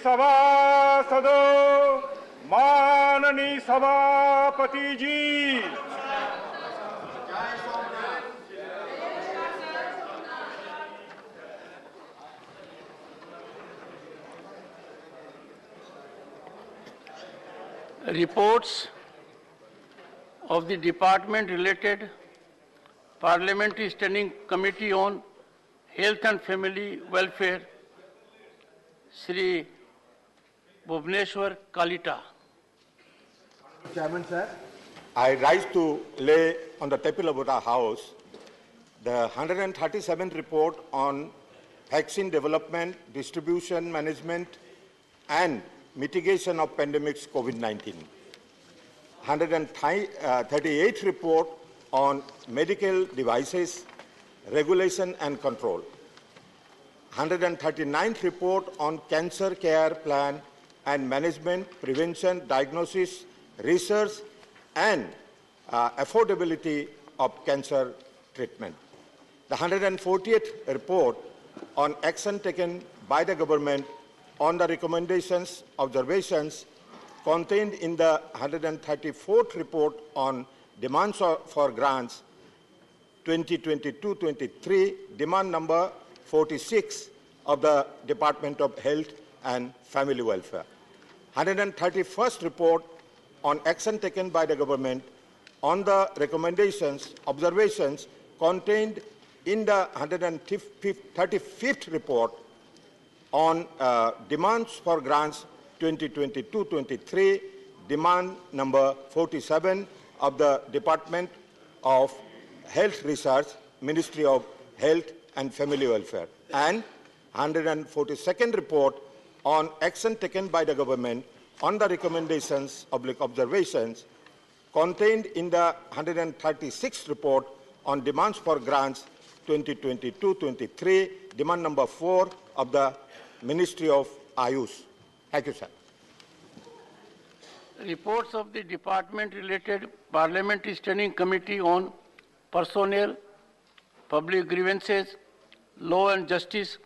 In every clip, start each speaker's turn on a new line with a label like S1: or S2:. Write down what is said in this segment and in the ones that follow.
S1: सभासदों, माननीय सभापति जी,
S2: reports of the department-related Parliamentary Standing Committee on Health and Family Welfare, Shri Bhuvneshwar Kalita.
S3: Chairman, sir, I rise to lay on the table of our House the 137th report on vaccine development, distribution, management, and mitigation of pandemics COVID-19. 138th report on medical devices, regulation and control. 139th report on cancer care plan and management, prevention, diagnosis, research and affordability of cancer treatment. The 140th report on action taken by the government on the recommendations, observations contained in the 134th report on demands for grants 2022-23, demand number 46 of the Department of Health and Family Welfare. 131st report on action taken by the government on the recommendations, observations contained in the 135th report on demands for grants 2022-23, demand number 47 of the Department of Health Research, Ministry of Health and Family Welfare, and 142nd report on action taken by the government on the recommendations, observations contained in the 136th report on demands for grants 2022-23, demand number 4 of the Ministry of Ayush. Thank you, sir.
S2: Reports of the department-related Parliamentary Standing Committee on Personnel, Public Grievances, Law and Justice,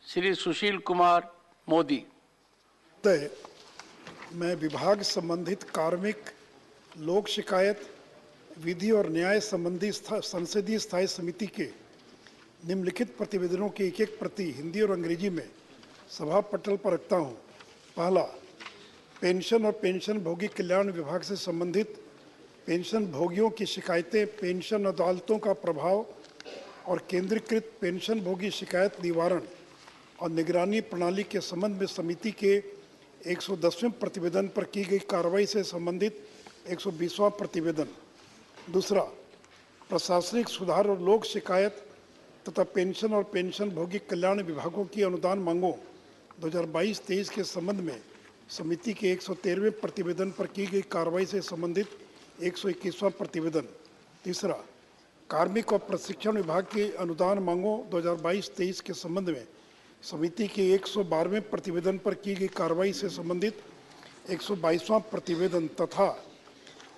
S2: Shri Sushil Kumar Modi.
S4: मैं विभाग संबंधित कार्मिक, लोक शिकायत, विधि और न्याय संबंधी संसदीय स्थायी समिति के निम्नलिखित प्रतिवेदनों की एक प्रति हिंदी और अंग्रेजी में सभा पटल पर रखता हूं। पहला, पेंशन और पेंशन भोगी कल्याण विभाग से संबंधित पेंशन भोगियों की शिकायतें, पेंशन अदालतों का प्रभाव और केंद्रीकृत पेंशन भोगी शिकायत निवारण और निगरानी प्रणाली के संबंध में समिति के 110वें प्रतिवेदन पर की गई कार्रवाई से संबंधित 120वां प्रतिवेदन। दूसरा, प्रशासनिक सुधार और लोक शिकायत तथा पेंशन और पेंशन भोगी कल्याण विभागों की अनुदान मांगों 2022-23 के संबंध में समिति के 113वें प्रतिवेदन पर की गई कार्रवाई से संबंधित 121वां प्रतिवेदन। तीसरा, कार्मिक और प्रशिक्षण विभाग की अनुदान मांगों 2022-23 के संबंध में समिति के 112वें प्रतिवेदन पर की गई कार्रवाई से संबंधित 122वां प्रतिवेदन तथा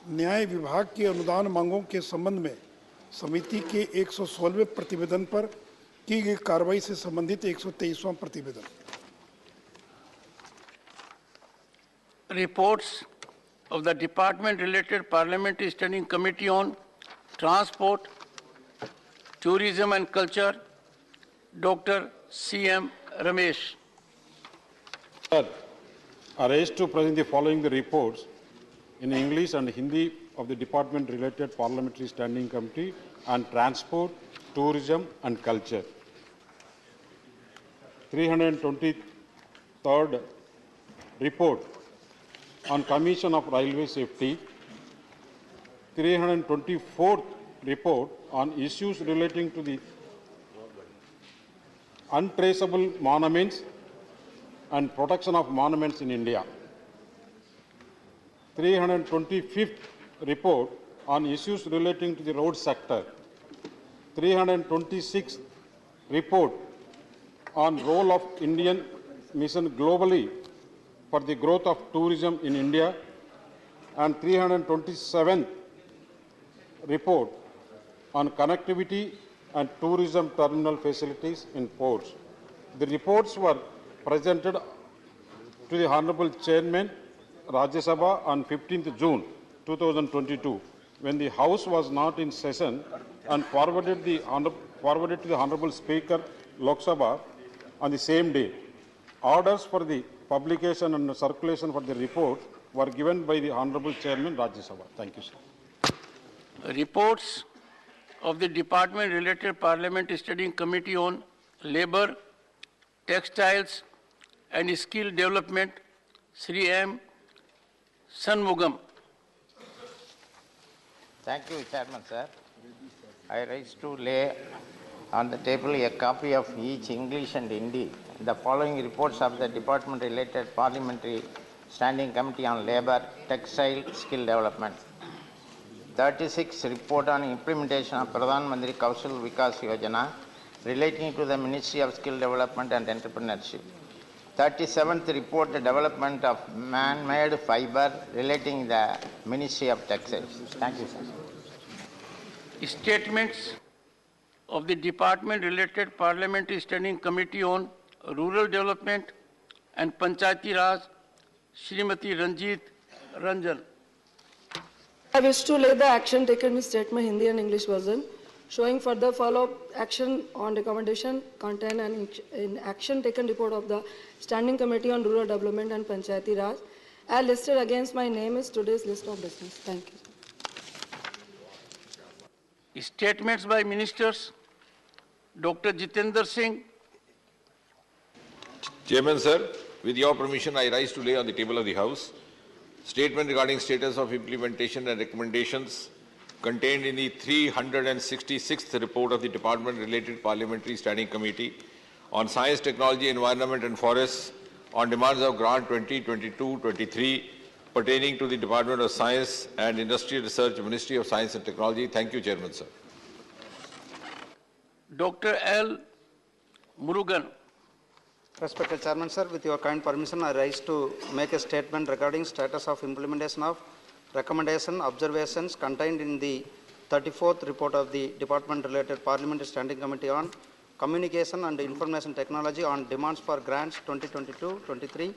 S4: न्याय विभाग की अनुदान मांगों के संबंध में समिति के 116वें प्रतिवेदन पर की गई कार्रवाई से संबंधित 123वां प्रतिवेदन।
S2: Reports of the department-related Parliamentary Standing Committee on Transport, Tourism and Culture, Dr. C.M. Ramesh.
S5: Sir, I raise to present the following reports in English and Hindi of the department-related Parliamentary Standing Committee on Transport, Tourism and Culture. 323rd report on Commission of Railway Safety. 324th report on issues relating to the untraceable monuments and protection of monuments in India. 325th report on issues relating to the road sector. 326th report on role of Indian mission globally for the growth of tourism in India, and 327th report on connectivity and tourism terminal facilities in ports. The reports were presented to the Honorable Chairman, Rajya Sabha on 15th June 2022, when the House was not in session, and forwarded to the Honorable Speaker, Lok Sabha on the same day. Orders for the publication and circulation for the report were given by the Honorable Chairman, Rajya Sabha. Thank you, sir.
S2: Reports of the Department-related Parliamentary Studying Committee on Labour, Textiles and Skill Development, Sri M. Shanmugam.
S6: Thank you, Chairman, sir. I rise to lay on the table a copy of each English and Hindi the following reports of the Department-related Parliamentary Standing Committee on Labour, Textile, Skill Development. 36 report on implementation of Pradhan Mantri Kaushal Vikas Yojana relating to the Ministry of Skill Development and Entrepreneurship. 37th report the development of man-made fiber relating the Ministry of Textiles. Thank you, sir.
S2: Statements of the Department-related Parliamentary Standing Committee on Rural Development and Panchayati Raj, Srimati Ranjit Ranjan.
S7: I wish to lay the action taken in statement Hindi and English version, showing further follow-up action on recommendation, content and in action taken report of the Standing Committee on Rural Development and Panchayati Raj, as listed against my name is today's list of business. Thank you.
S2: Statements by Ministers. Dr. Jitendra Singh.
S8: Chairman, sir, with your permission, I rise to lay on the table of the House statement regarding status of implementation and recommendations contained in the 366th report of the Department-related Parliamentary Standing Committee on Science, Technology, Environment and Forests on demands of Grant 2022-23 pertaining to the Department of Science and Industrial Research, Ministry of Science and Technology. Thank you, Chairman, sir.
S2: Dr. L. Murugan.
S9: Respected Chairman, sir, with your kind permission, I rise to make a statement regarding status of implementation of recommendation observations contained in the 34th report of the Department-related Parliamentary Standing Committee on Communication and Information Technology on demands for grants 2022-23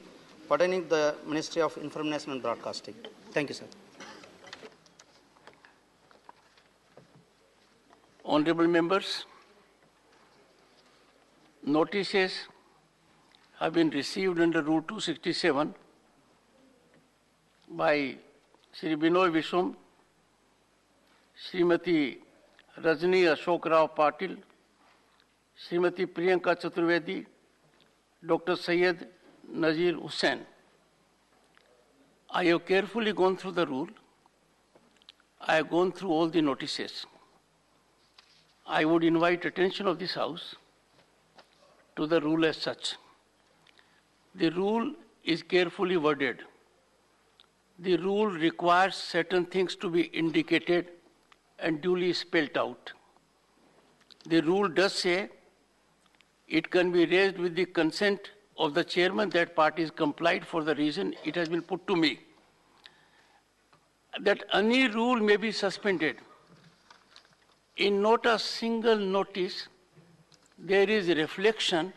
S9: pertaining to the Ministry of Information and Broadcasting. Thank you, sir.
S2: Honorable members, notices have been received under Rule 267 by Sri Binoy Vishwam, Srimati Rajni Ashok Rao Patil, Srimati Priyanka Chaturvedi, Dr. Syed Nazir Hussain. I have carefully gone through the rule. I have gone through all the notices. I would invite attention of this House to the rule as such. The rule is carefully worded. The rule requires certain things to be indicated and duly spelled out. The rule does say it can be raised with the consent of the chairman. That part is complied for the reason it has been put to me. That any rule may be suspended. In not a single notice, there is a reflection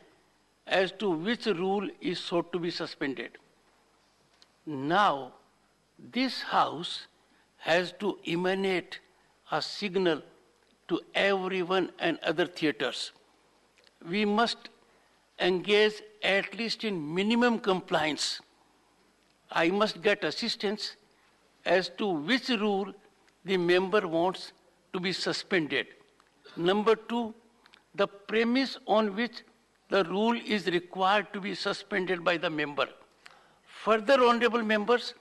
S2: as to which rule is sought to be suspended. Now, this House has to emanate a signal to everyone and other theatres. We must engage at least in minimum compliance. I must get assistance as to which rule the member wants to be suspended. Number two, the premise on which the rule is required to be suspended by the member. Further, honorable members,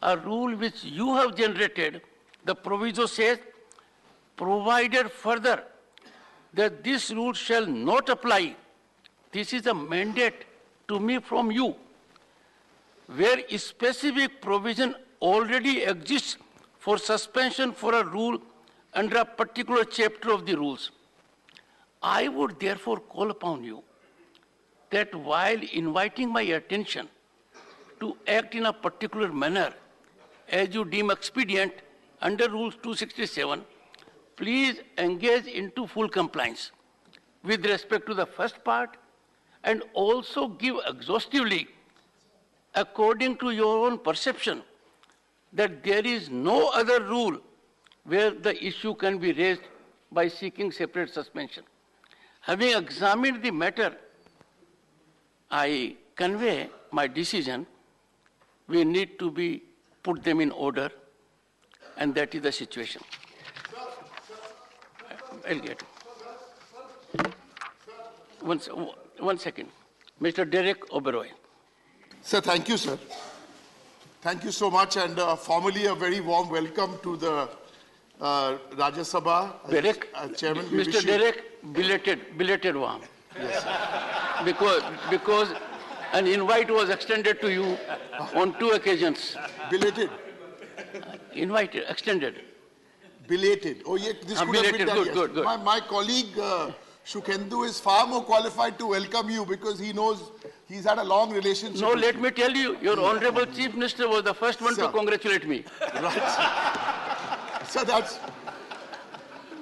S2: a rule which you have generated, the proviso says, provided further that this rule shall not apply. This is a mandate to me from you, where a specific provision already exists for suspension for a rule under a particular chapter of the rules. I would therefore call upon you that while inviting my attention to act in a particular manner, as you deem expedient under Rule 267, please engage into full compliance with respect to the first part and also give exhaustively according to your own perception that there is no other rule where the issue can be raised by seeking separate suspension. Having examined the matter, I convey my decision. We need to put them in order, and that is the situation. I'll get it. One second. Mr. Derek Oberoi.
S10: Sir, thank you, sir. Thank you so much, and formally a very warm welcome to the Rajya Sabha.
S2: Derek,
S10: Chairman,
S2: Mr. Derek, belated warm.
S10: Yes,
S2: sir. Because an invite was extended to you on 2 occasions.
S10: Belated?
S2: Invited, extended.
S10: Belated. Oh, yeah, this could have been done.
S2: Good.
S10: My colleague Shukendu is far more qualified to welcome you because he knows he's had a long relationship.
S2: No, let me tell you, your Honorable Chief Minister was the first one to congratulate me.
S10: Right. So that's...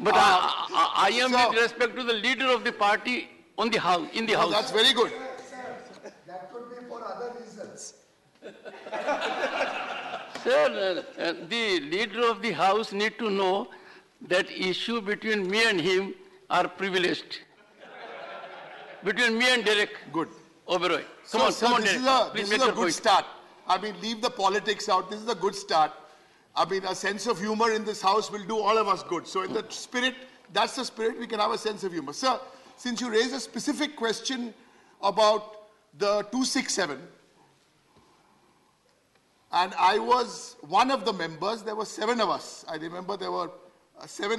S2: But I am with respect to the leader of the party in the House.
S10: That's very good.
S11: That could be for other reasons.
S2: Sir, the leader of the House need to know that issue between me and him are privileged. Between me and Derek.
S10: Good.
S2: Oberoi. Come on, Derek.
S10: This is a good start. I mean, leave the politics out. This is a good start. I mean, a sense of humor in this House will do all of us good. So in the spirit, that's the spirit, we can have a sense of humor. Sir, since you raised a specific question about the 267, and I was one of the members, there were 7 of us. I remember there were 7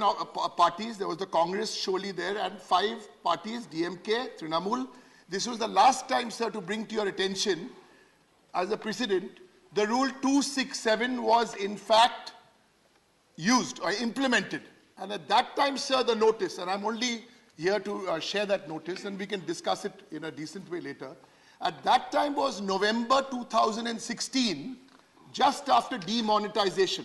S10: parties. There was the Congress surely there, and 5 parties, DMK, Trinamool. This was the last time, sir, to bring to your attention, as a precedent, the rule 267 was in fact used or implemented. And at that time, sir, the notice, and I'm only here to share that notice, and we can discuss it in a decent way later. At that time was November 2016, just after demonetization.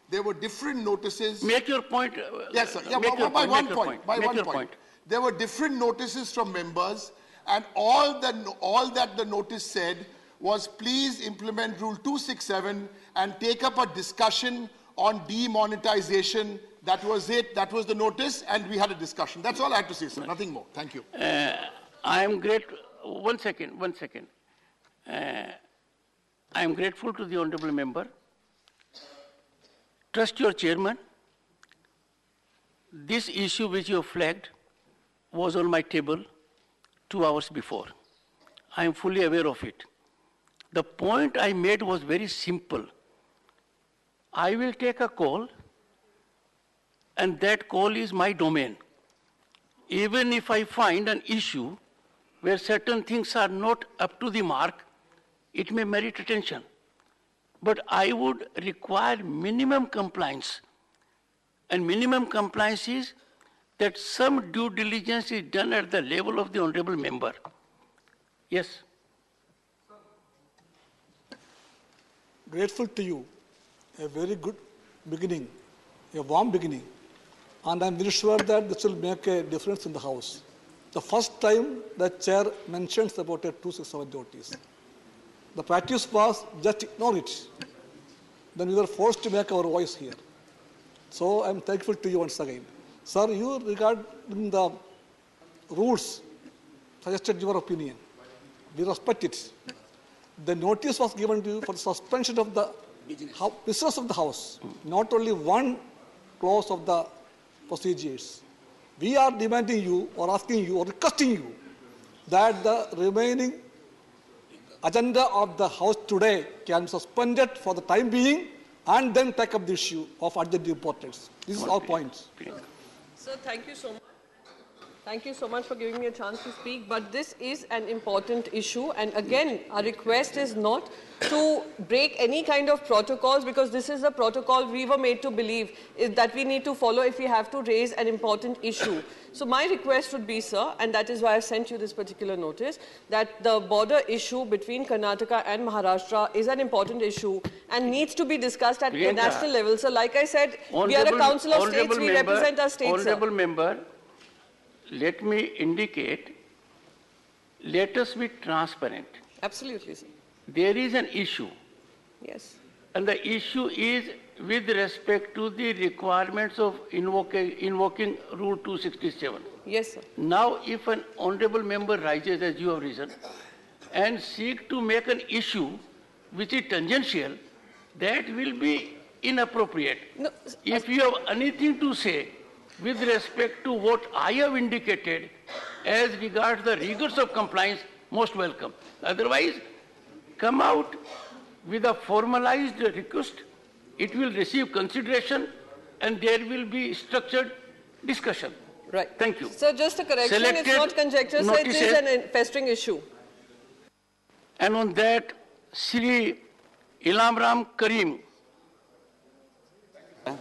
S10: There were different notices.
S2: Make your point.
S10: Yes, sir. Yeah, by one point. There were different notices from members, and all that the notice said was please implement Rule 267 and take up a discussion on demonetization. That was it. That was the notice, and we had a discussion. That's all I had to say, sir. Nothing more. Thank you.
S2: I am grateful. One second. I am grateful to the honorable member. Trust your chairman. This issue which you have flagged was on my table 2 hours before. I am fully aware of it. The point I made was very simple. I will take a call, and that call is my domain. Even if I find an issue where certain things are not up to the mark, it may merit attention. But I would require minimum compliance. And minimum compliance is that some due diligence is done at the level of the honorable member. Yes.
S11: Grateful to you. A very good beginning, a warm beginning. And I'm very sure that this will make a difference in the House. The first time the chair mentions about a 267 notice. The practice was just ignore it. Then we were forced to make our voice here. So I'm thankful to you once again. Sir, you regarding the rules suggested your opinion. We respect it. The notice was given to you for the suspension of the business of the House, not only one clause of the procedures. We are demanding you or asking you or requesting you that the remaining agenda of the House today can be suspended for the time being and then take up the issue of urgent importance. This is our point.
S12: Sir, thank you so much. Thank you so much for giving me a chance to speak, but this is an important issue, and again, our request is not to break any kind of protocols, because this is the protocol we were made to believe is that we need to follow if we have to raise an important issue. So my request would be, sir, and that is why I sent you this particular notice, that the border issue between Karnataka and Maharashtra is an important issue and needs to be discussed at the national level. So like I said, we are a council of states, we represent our states,
S2: Honorable member, let me indicate, let us be transparent.
S12: Absolutely, sir.
S2: there is an issue.
S12: Yes.
S2: And the issue is with respect to the requirements of invoking Rule 267.
S12: Yes, sir.
S2: Now, if an honorable member rises, as you have risen, and seek to make an issue which is tangential, that will be inappropriate.
S12: No,
S2: if you have anything to say with respect to what I have indicated as regards the rigors of compliance, most welcome. Otherwise, come out with a formalized request. It will receive consideration and there will be structured discussion.
S12: Right.
S2: Thank you.
S12: Sir, just a correction, it's not conjecture, sir, it is an festering issue.
S2: And on that, Sri Ilamram Karim.
S13: I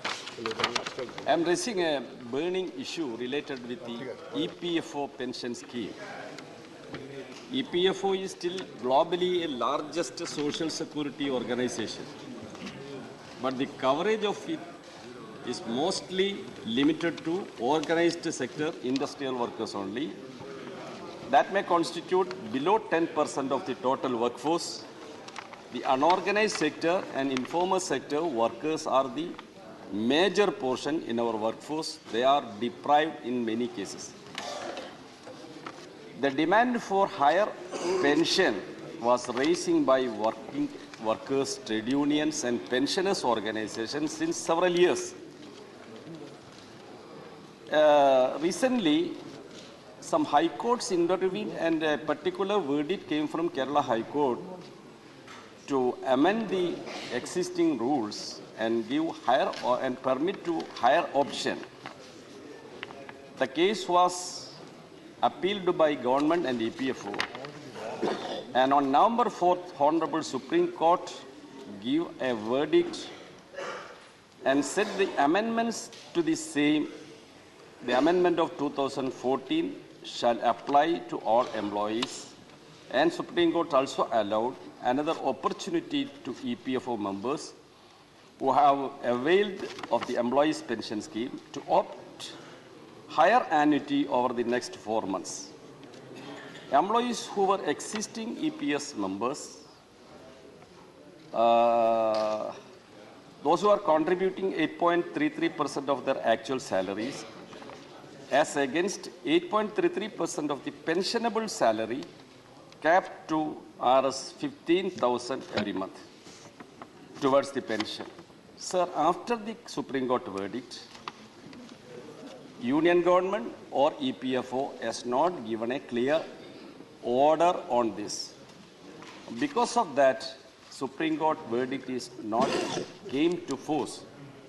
S13: am raising a burning issue related with the EPFO pension scheme. EPFO is still globally the largest social security organization, but the coverage of it is mostly limited to organized sector industrial workers only. That may constitute below 10% of the total workforce. The unorganized sector and informal sector workers are the major portion in our workforce. They are deprived in many cases. The demand for higher pension was raised by working workers, trade unions and pensioners organizations since several years. Recently, some high courts intervened and a particular verdict came from Kerala High Court to amend the existing rules and give higher and permit to higher option. The case was appealed by government and EPFO, and on November 4th, Honorable Supreme Court gave a verdict and said the amendments to the same, the amendment of 2014 shall apply to all employees, and Supreme Court also allowed another opportunity to EPFO members who have availed of the employees pension scheme to opt higher annuity over the next 4 months. Employees who were existing EPS members, those who are contributing 8.33% of their actual salaries, as against 8.33% of the pensionable salary, capped to Rs 15,000 every month towards the pension. Sir, after the Supreme Court verdict, Union government or EPFO has not given a clear order on this. Because of that, Supreme Court verdict is not came to force.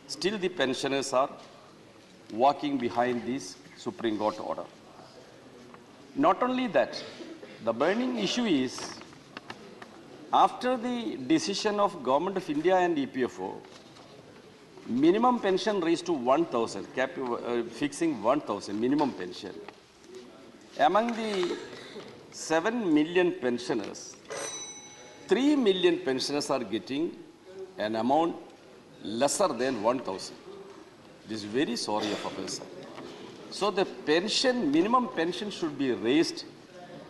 S13: Still the pensioners are walking behind this Supreme Court order. Not only that, the burning issue is, after the decision of Government of India and EPFO, minimum pension raised to 1,000, fixing 1,000 minimum pension. Among the 7 million pensioners, 3 million pensioners are getting an amount lesser than 1,000. This is very sorry of us. So the pension, minimum pension should be raised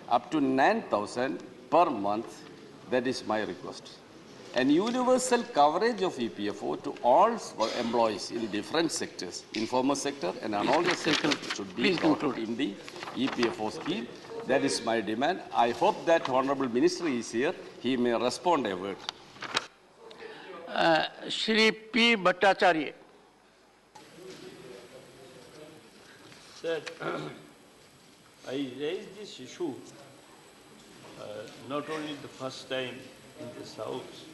S13: up to 9,000 per month. That is my request. And universal coverage of EPFO to all employees in different sectors, informal sector and unorganized sector, should be included in the EPFO scheme. That is my demand. I hope that Honorable Minister is here. He may respond a word.
S2: Shri P. Bhattacharya.
S14: Sir, I raised this issue not only the first time in this House,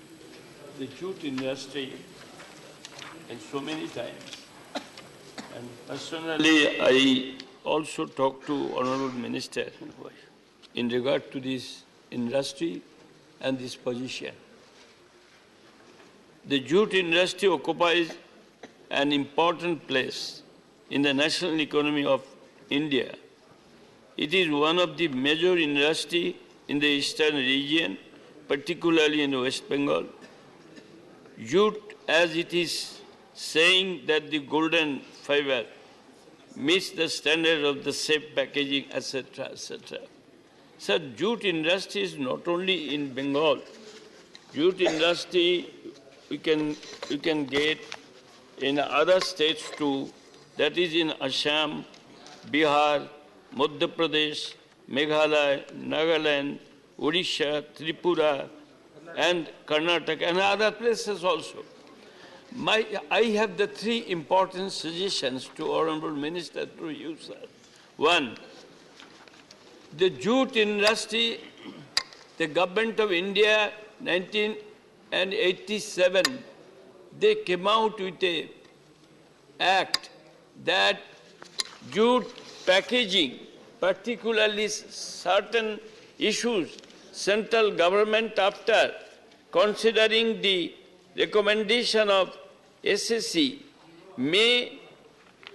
S14: the jute industry, and so many times. And personally, I also talked to Honorable Minister in regard to this industry and this position. The jute industry occupies an important place in the national economy of India. It is one of the major industries in the eastern region, particularly in West Bengal. Jute, as it is saying that the golden fiber meets the standard of the safe packaging, etc., etc. So jute industry is not only in Bengal, jute industry you can get in other states too, that is in Assam, Bihar, Madhya Pradesh, Meghalaya, Nagaland, Odisha, Tripura, and Karnataka, and other places also. I have the three important suggestions to Honorable Minister through you, sir. One, the jute industry, the government of India, 1987, they came out with an act that jute packaging, particularly certain issues, central government, after considering the recommendation of SSC, may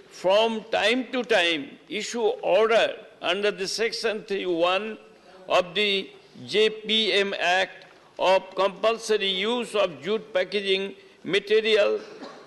S14: from time to time issue order under the Section 3(1) of the JPM Act of compulsory use of jute packaging material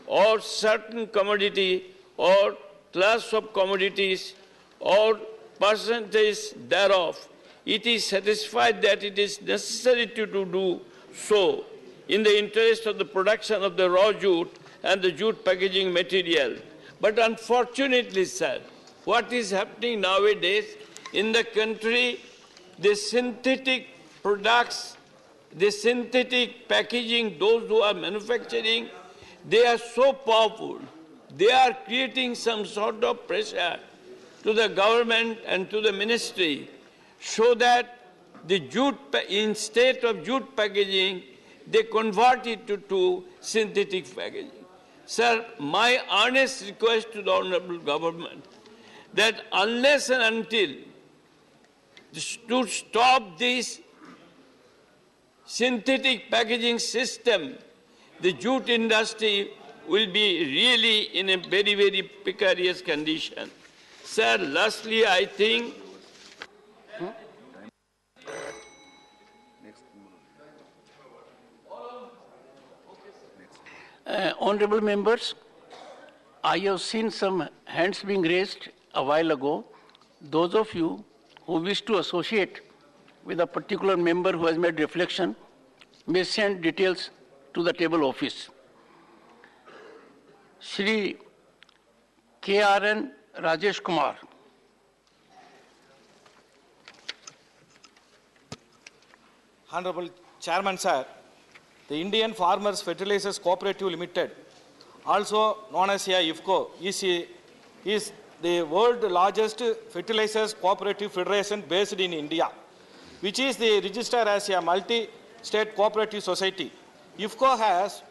S14: or certain commodity or class of commodities or percentage thereof. It is satisfied that it is necessary to do so in the interest of the production of the raw jute and the jute packaging material. But unfortunately, sir, what is happening nowadays in the country, the synthetic products, the synthetic packaging, those who are manufacturing, they are so powerful. They are creating some sort of pressure to the government and to the ministry so that the jute, instead of jute packaging, they convert it to synthetic packaging. Sir, my earnest request to the Honorable Government that unless and until to stop this synthetic packaging system, the jute industry will be really in a very, very precarious condition. Sir, lastly, I think
S2: honorable members, I have seen some hands being raised a while ago. Those of you who wish to associate with a particular member who has made reflection may send details to the table office. Shri KRN Rajesh Kumar.
S15: Honorable Chairman, sir, the Indian Farmers Fertilizers Cooperative Limited, also known as IFCO, is the world's largest fertilizers cooperative federation based in India, which is registered as a multi-state cooperative society. IFCO has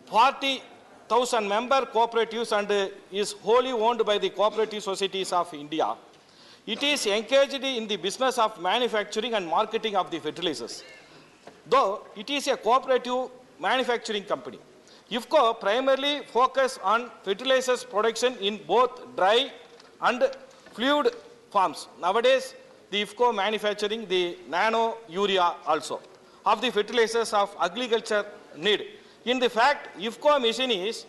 S15: 40,000 member cooperatives and is wholly owned by the cooperative societies of India. It is engaged in the business of manufacturing and marketing of the fertilizers. Though it is a cooperative manufacturing company, IFCO primarily focuses on fertilizers production in both dry and fluid forms. Nowadays, the IFCO manufacturing the nano urea also of the fertilizers of agriculture need. In the fact, IFCO mission is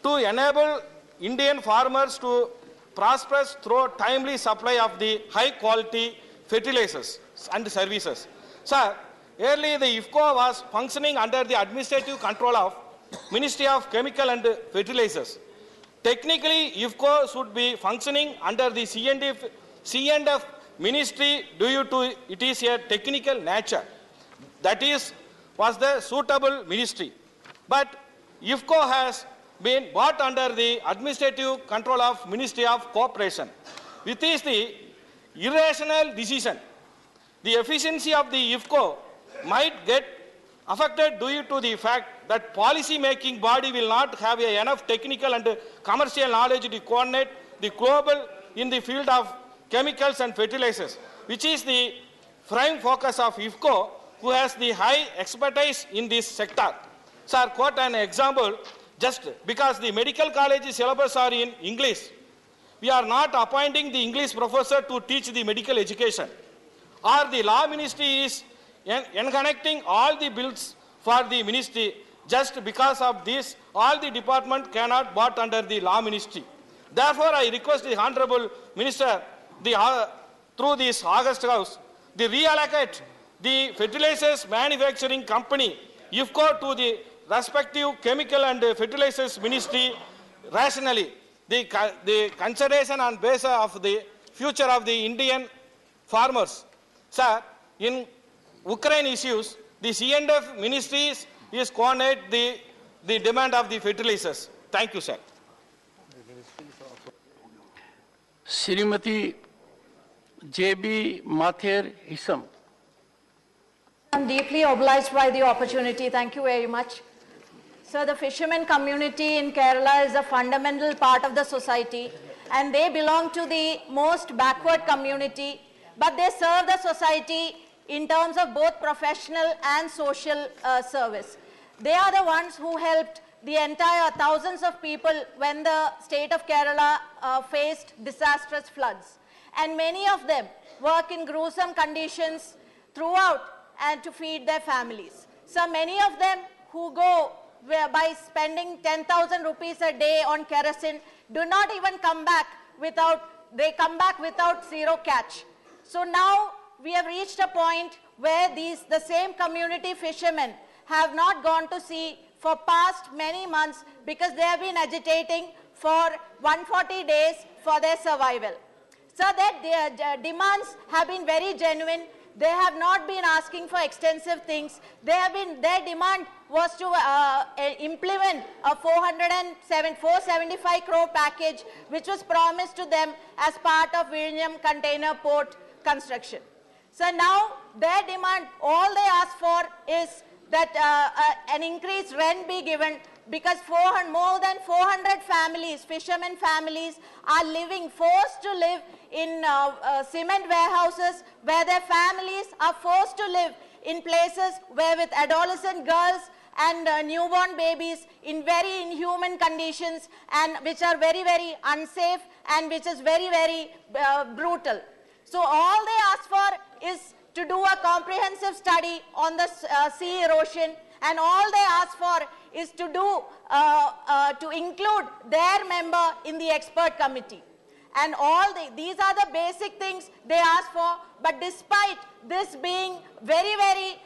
S15: to enable Indian farmers to prosper through timely supply of the high quality fertilizers and services. Sir, earlier the IFCO was functioning under the administrative control of Ministry of Chemical and Fertilizers. Technically, IFCO should be functioning under the C&F Ministry due to it is a technical nature. That was the suitable ministry. But IFCO has been brought under the administrative control of Ministry of Cooperation, which is the irrational decision. The efficiency of the IFCO might get affected due to the fact that policy-making body will not have enough technical and commercial knowledge to coordinate the global in the field of chemicals and fertilizers, which is the prime focus of IFCO, who has the high expertise in this sector. Sir, quote an example, just because the medical college syllabus are in English, we are not appointing the English professor to teach the medical education. Or the law ministry is connecting all the bills for the ministry. Just because of this, all the department cannot brought under the law ministry. Therefore, I request the Honorable Minister, through this August House, the reallocate the fertilizers manufacturing company, IFCO, to the respective chemical and fertilizers ministry rationally the consideration and basis of the future of the Indian farmers. Sir, in Ukraine issues, the C&F ministry is coordinate the demand of the fertilizers. Thank you, sir.
S2: Srimati J.B. Mathur Hisam.
S16: I'm deeply obliged by the opportunity. Thank you very much. So the fishermen community in Kerala is a fundamental part of the society, and they belong to the most backward community, but they serve the society in terms of both professional and social service. They are the ones who helped the entire thousands of people when the state of Kerala faced disastrous floods. And many of them work in gruesome conditions throughout and to feed their families. So many of them who go by spending 10,000 rupees a day on kerosene do not even come back they come back without zero catch. So now we have reached a point where the same community fishermen have not gone to sea for past many months because they have been agitating for 140 days for their survival. So their demands have been very genuine. They have not been asking for extensive things. Their demand was to implement a 475 crore package which was promised to them as part of Viഴിഞ്ഞം container port construction. So now their demand, all they ask for is that an increased rent be given because more than 400 families, fishermen families, are forced to live in cement warehouses where their families are forced to live in places where with adolescent girls and newborn babies in very inhuman conditions and which are very, very unsafe and which is very, very brutal. So all they ask for is to do a comprehensive study on the sea erosion, and all they ask for is to include their member in the expert committee. And these are the basic things they ask for, but despite this being very, very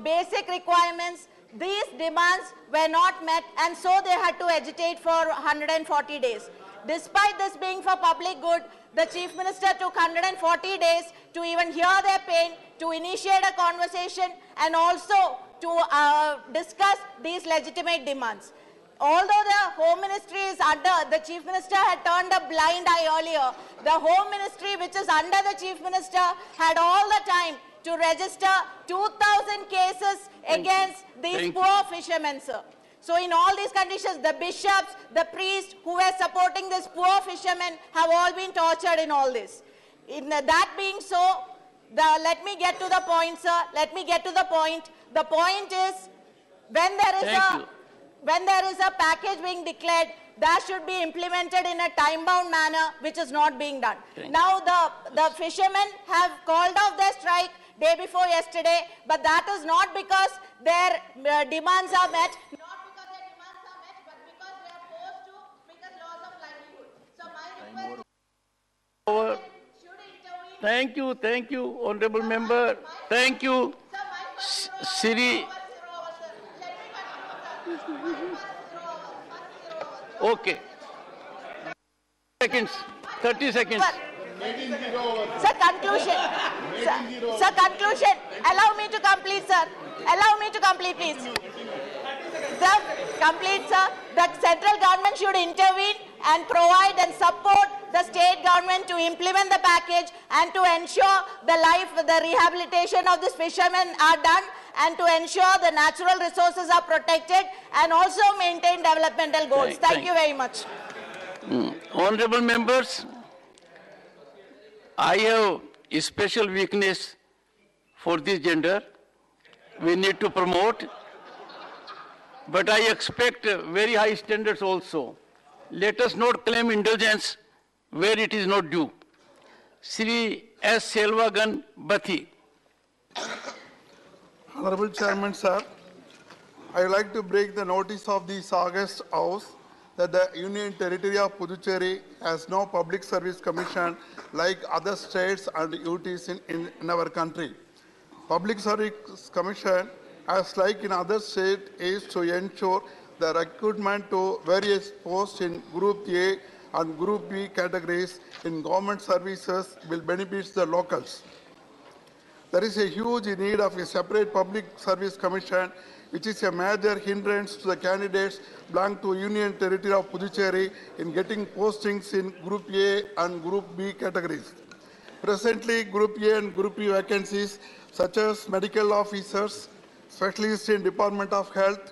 S16: basic requirements, these demands were not met, and so they had to agitate for 140 days. Despite this being for public good, the Chief Minister took 140 days to even hear their pain, to initiate a conversation, and also to discuss these legitimate demands. Although the Home Ministry is the Chief Minister had turned a blind eye earlier, the Home Ministry, which is under the Chief Minister, had all the time to register 2,000 cases against these poor fishermen, sir. So in all these conditions, the bishops, the priests who were supporting these poor fishermen have all been tortured in all this. That being so, let me get to the point, sir. Let me get to the point. The point is, when there is a package being declared, that should be implemented in a time-bound manner, which is not being done. Now, the fishermen have called off their strike day before yesterday, but that is not because their demands are met, not because their demands are met, but because they are forced to, because loss of livelihood. So my request
S2: is... Thank you, Honorable Member. Thank you. Siri. Okay. 30 seconds.
S16: Sir, conclusion. Sir, conclusion. Allow me to complete, sir. Allow me to complete, please. Sir, complete, sir. The central government should intervene and provide and support the state government to implement the package and to ensure the rehabilitation of these fishermen are done, and to ensure the natural resources are protected and also maintain developmental goals. Thank you very much.
S2: Honorable members, I have a special weakness for this gender. We need to promote, but I expect very high standards also. Let us not claim indulgence where it is not due. Sri S. Selvagan Bathi.
S17: Honorable Chairman, sir, I would like to break the notice of this August House that the Union Territory of Puducherry has no public service commission like other states and UTs in our country. Public Service Commission, as like in other states, is to ensure the recruitment to various posts in Group A and Group B categories in government services will benefit the locals. There is a huge need of a separate Public Service Commission, which is a major hindrance to the candidates belong to Union Territory of Puducherry in getting postings in Group A and Group B categories. Presently, Group A and Group B vacancies such as medical officers, specialists in Department of Health,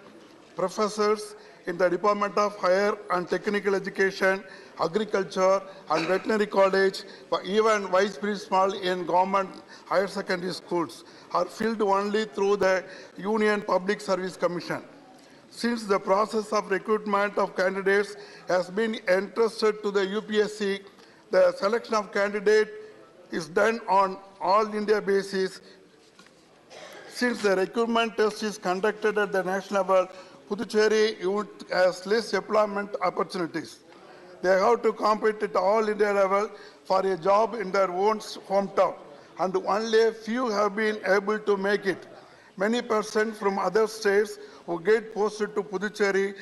S17: professors in the Department of Higher and Technical Education, Agriculture and Veterinary College, even vice principal in government higher secondary schools are filled only through the Union Public Service Commission. Since the process of recruitment of candidates has been entrusted to the UPSC, the selection of candidate is done on all India basis. Since the recruitment test is conducted at the national level, Puducherry unit has less employment opportunities. They have to compete at all India level for a job in their own hometown, and only a few have been able to make it. Many persons from other states who get posted to Puducherry,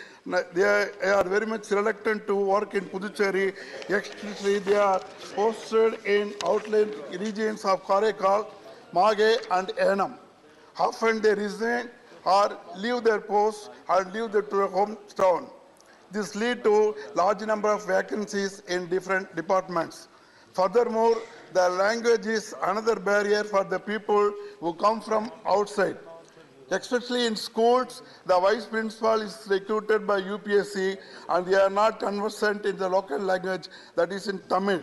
S17: they are very much reluctant to work in Puducherry, especially they are posted in outlying regions of Karaikal, Mage and Enam. Often they resign or leave their posts and leave their hometown. This leads to large number of vacancies in different departments. Furthermore, the language is another barrier for the people who come from outside. Especially in schools, the vice principal is recruited by UPSC and they are not conversant in the local language, that is in Tamil.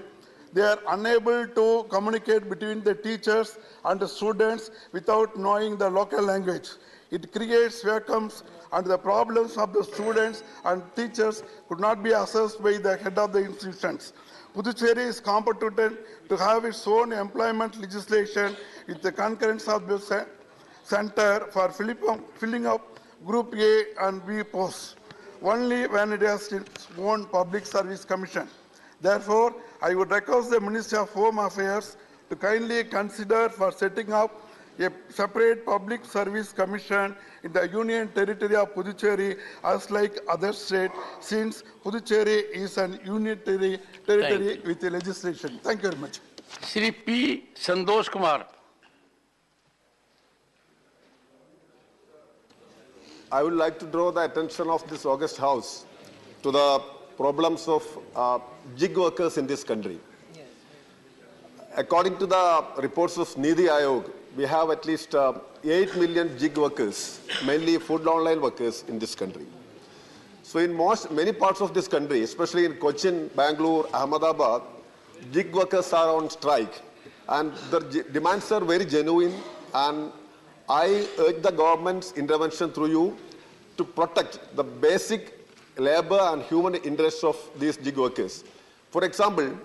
S17: They are unable to communicate between the teachers and the students without knowing the local language. It creates vacuums and the problems of the students and teachers could not be assessed by the head of the institutions. Puducherry is competent to have its own employment legislation with the concurrence of the Center for filling up Group A and B posts, only when it has its own Public Service Commission. Therefore, I would request the Ministry of Home Affairs to kindly consider for setting up a separate Public Service Commission in the Union Territory of Puducherry as like other states, since Puducherry is an union territory with a legislation. Thank you very much.
S2: Shri P. Sandosh Kumar.
S18: I would like to draw the attention of this August House to the problems of gig workers in this country. Yes. According to the reports of Nidhi Ayog, we have at least 8 million gig workers, mainly food online workers in this country. So in many parts of this country, especially in Cochin, Bangalore, Ahmedabad, gig workers are on strike. And the demands are very genuine, and I urge the government's intervention through you to protect the basic labor and human interests of these gig workers. For example,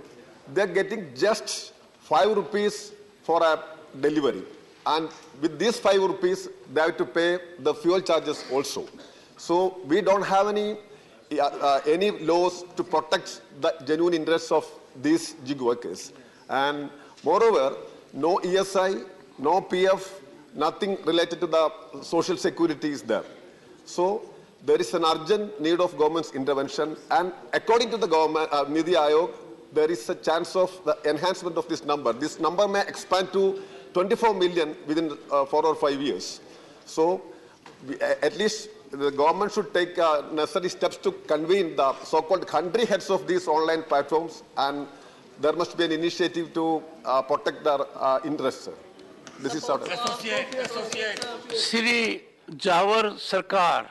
S18: they're getting just 5 rupees for a delivery. And with these 5 rupees, they have to pay the fuel charges also. So we don't have any laws to protect the genuine interests of these gig workers. And moreover, no ESI, no PF, nothing related to the social security is there. So there is an urgent need of government's intervention. And according to the government, Nidhi Ayog, there is a chance of the enhancement of this number. This number may expand to 24 million within 4 or 5 years. So at least the government should take necessary steps to convene the so-called country heads of these online platforms, and there must be an initiative to protect their interests. This is sort of.
S2: Shri Jawar Sarkar.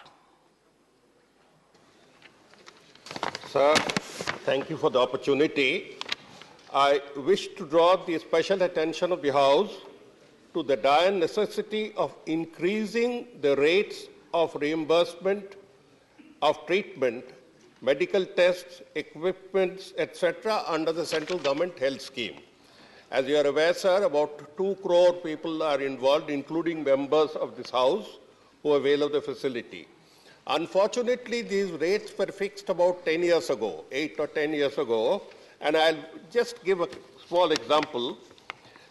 S19: Sir, thank you for the opportunity. I wish to draw the special attention of the House to the dire necessity of increasing the rates of reimbursement of treatment, medical tests, equipments, etc. under the central government health scheme. As you are aware, sir, about 2 crore people are involved, including members of this House who avail of the facility. Unfortunately, these rates were fixed about 10 years ago, 8 or 10 years ago, and I'll just give a small example.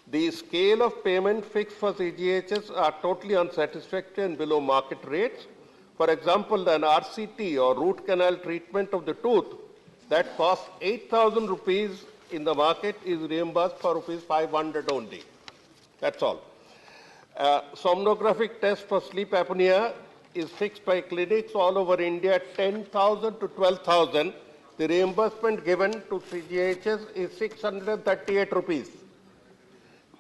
S19: The scale of payment fixed for CGHS are totally unsatisfactory and below market rates. For example, an RCT or root canal treatment of the tooth that costs 8,000 rupees in the market is reimbursed for rupees 500 only. That's all. Somnographic test for sleep apnea is fixed by clinics all over India, 10,000 to 12,000. The reimbursement given to CGHS is 638 rupees.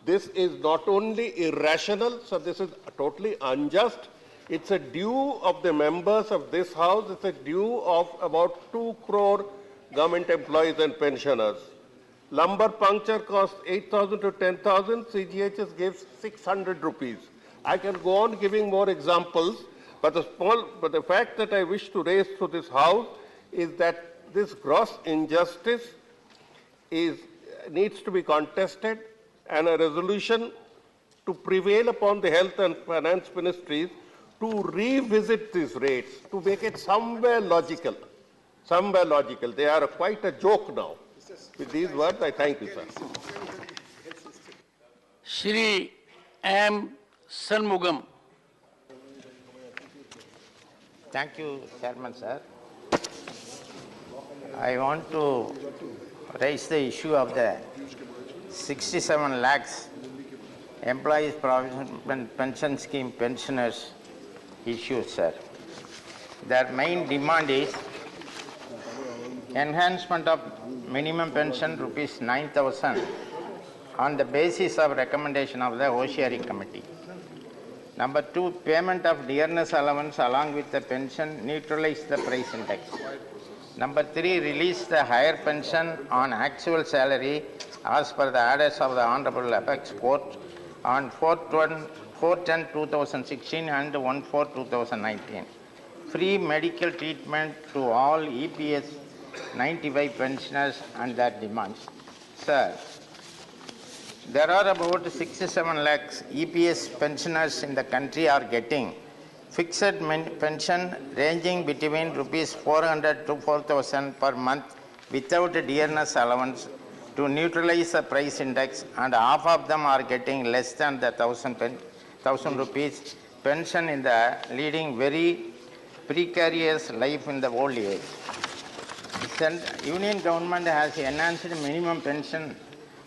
S19: This is not only irrational, so this is totally unjust. It's a due of the members of this house. It's a due of about 2 crore government employees and pensioners. Lumbar puncture costs 8,000 to 10,000. CGHS gives 600 rupees. I can go on giving more examples, but the fact that I wish to raise to this house is that this gross injustice needs to be contested, and a resolution to prevail upon the health and finance ministries to revisit these rates, to make it somewhere logical. Somewhere logical. They are quite a joke now. With these words, I thank you, sir.
S2: Shri M. Shanmugam.
S6: Thank you, Chairman, sir. I want to raise the issue of the 67 lakhs employees provident pension scheme pensioners issue, sir. Their main demand is enhancement of minimum pension rupees 9,000 on the basis of recommendation of the OCRE committee. Number 2, payment of dearness allowance along with the pension neutralize the price index. Number 3, release the higher pension on actual salary as per the orders of the Honorable Apex Court on 4/10/2016 and 1/4/2019. Free medical treatment to all EPS 95 pensioners and their demands. Sir, there are about 67 lakhs EPS pensioners in the country are getting fixed pension ranging between rupees 400 to 4,000 per month without dearness allowance to neutralize the price index, and half of them are getting less than the 1,000 rupees pension in the leading very precarious life in the old age. The Union government has enhanced minimum pension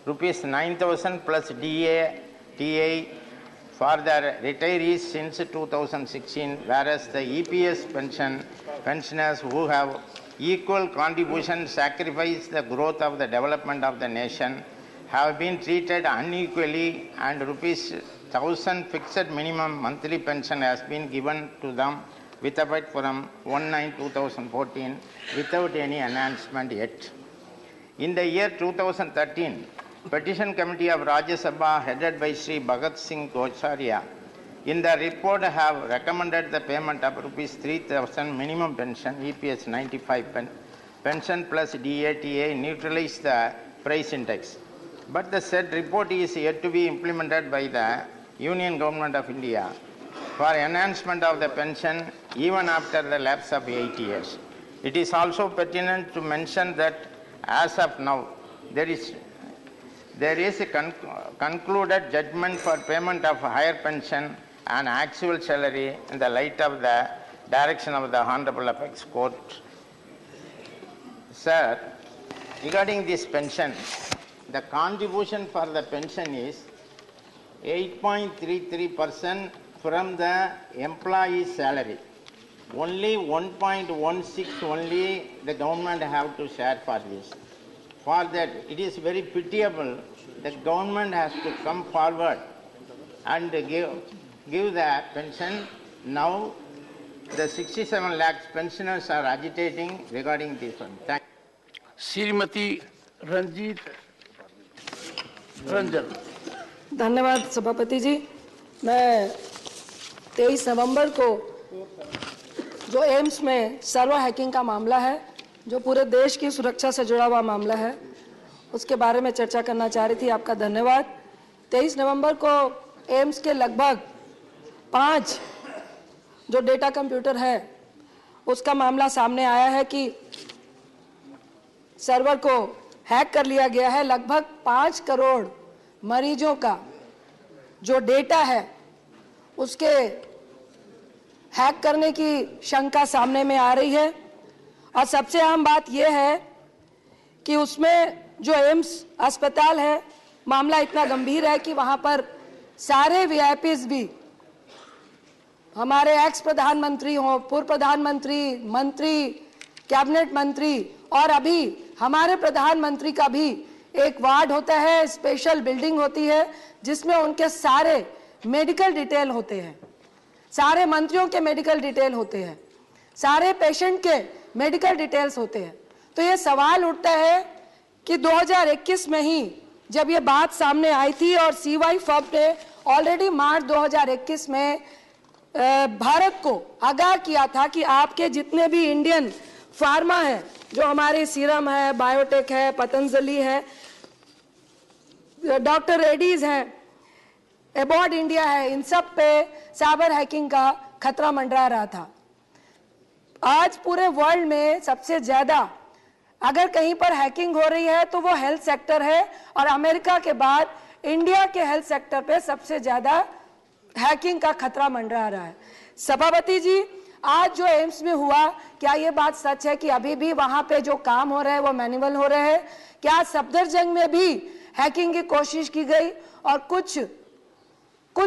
S6: rupees 9,000 plus DA, TA for the retirees since 2016, whereas the EPS pensioners who have equal contribution sacrifice the growth of the development of the nation have been treated unequally, and rupees 1,000 fixed minimum monthly pension has been given to them with effect from 1/9/2014 without any enhancement yet. In the year 2013, Petition Committee of Rajya Sabha headed by Sri Bhagat Singh Gocharia in the report have recommended the payment of rupees 3,000 minimum pension, EPS 95 pension plus DATA neutralize the price index. But the said report is yet to be implemented by the Union Government of India for enhancement of the pension even after the lapse of 8 years. It is also pertinent to mention that as of now, there is a concluded judgment for payment of higher pension and actual salary in the light of the direction of the Honorable Apex Court. Sir, regarding this pension, the contribution for the pension is 8.33% from the employee's salary. Only 1.16 only the government have to share for this. For that, it is very pitiable that government has to come forward and give the pension. Now, the 67 lakhs pensioners are agitating regarding this one. Thank you.
S2: Srimati Ranjit Ranjan.
S7: धन्यवाद सभापति जी। मैं 23 नवंबर को जो AIIMS में server hacking का मामला है, जो पूरे देश की सुरक्षा से जुड़ा हुआ मामला है, उसके बारे में चर्चा करना चाह रही थी। आपका धन्यवाद। 23 नवंबर को एम्स के लगभग 5 जो डेटा कंप्यूटर है उसका मामला सामने आया है कि सर्वर को हैक कर लिया गया है। लगभग 5 करोड़ मरीजों का जो डेटा है उसके हैक करने की शंका सामने में आ रही है। और सबसे अहम बात यह है कि उसमें जो एम्स अस्पताल है, मामला इतना गंभीर है कि वहां पर सारे वीआईपीज भी, हमारे एक्स प्रधानमंत्री हों, पूर्व प्रधानमंत्री, मंत्री, कैबिनेट मंत्री और अभी हमारे प्रधानमंत्री का भी एक वार्ड होता है, स्पेशल बिल्डिंग होती है जिसमें उनके सारे मेडिकल डिटेल होते हैं, सारे मंत्रियों के मेडिकल डिटेल होते हैं, सारे पेशेंट के मेडिकल डिटेल्स होते हैं। तो ये सवाल उठता है कि 2021 में ही जब ये बात सामने आई थी और सीवाई फब ने ऑलरेडी मार्च 2021 में भारत को आगाह किया था कि आपके जितने भी इंडियन फार्मा है, जो हमारे सीरम है, बायोटेक है, पतंजलि है, डॉक्टर रेड्डीज है, अबॉर्ड इंडिया है, इन सब पे साइबर हैकिंग का खतरा मंडरा रहा था। आज पूरे वर्ल्ड में सबसे ज्यादा अगर कहीं पर हैकिंग हो रही है तो वो हेल्थ सेक्टर है और अमेरिका के बाद इंडिया के हेल्थ सेक्टर पे सबसे ज्यादा हैकिंग का खतरा मंडरा रहा है। सभापति जी, आज जो एम्स में हुआ, क्या ये बात सच है कि अभी भी वहां पे जो काम हो रहे हैं वो मैनुअल हो रहे हैं? क्या सफदरजंग में भी हैकिंग की कोशिश की गई और कुछ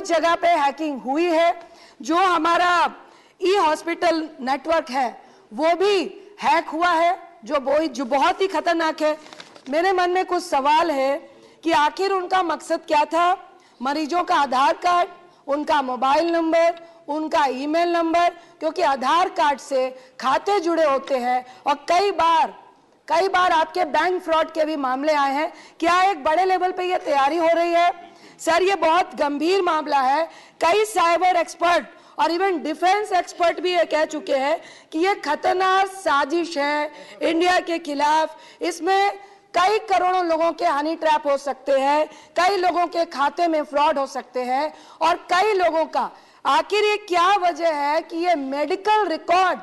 S7: जगह पे हैकिंग हुई है? जो हमारा ई हॉस्पिटल नेटवर्क है वो भी हैक हुआ है, जो बहुत ही खतरनाक है। मेरे मन में कुछ सवाल है कि आखिर उनका मकसद क्या था? मरीजों का आधार कार्ड, उनका मोबाइल नंबर, उनका ईमेल नंबर, क्योंकि आधार कार्ड से खाते जुड़े होते हैं और कई बार आपके बैंक फ्रॉड के भी मामले आए हैं। क्या एक बड़े लेवल पे ये तैयारी हो रही है? सर, ये बहुत गंभीर मामला है। कई साइबर एक्सपर्ट और इवन डिफेंस एक्सपर्ट भी ये कह चुके हैं कि ये खतरनाक साजिश है इंडिया के खिलाफ। इसमें कई करोड़ों लोगों के हनी ट्रैप हो सकते हैं, कई लोगों के खाते में फ्रॉड हो सकते हैं और कई लोगों का, आखिर ये क्या वजह है कि ये मेडिकल रिकॉर्ड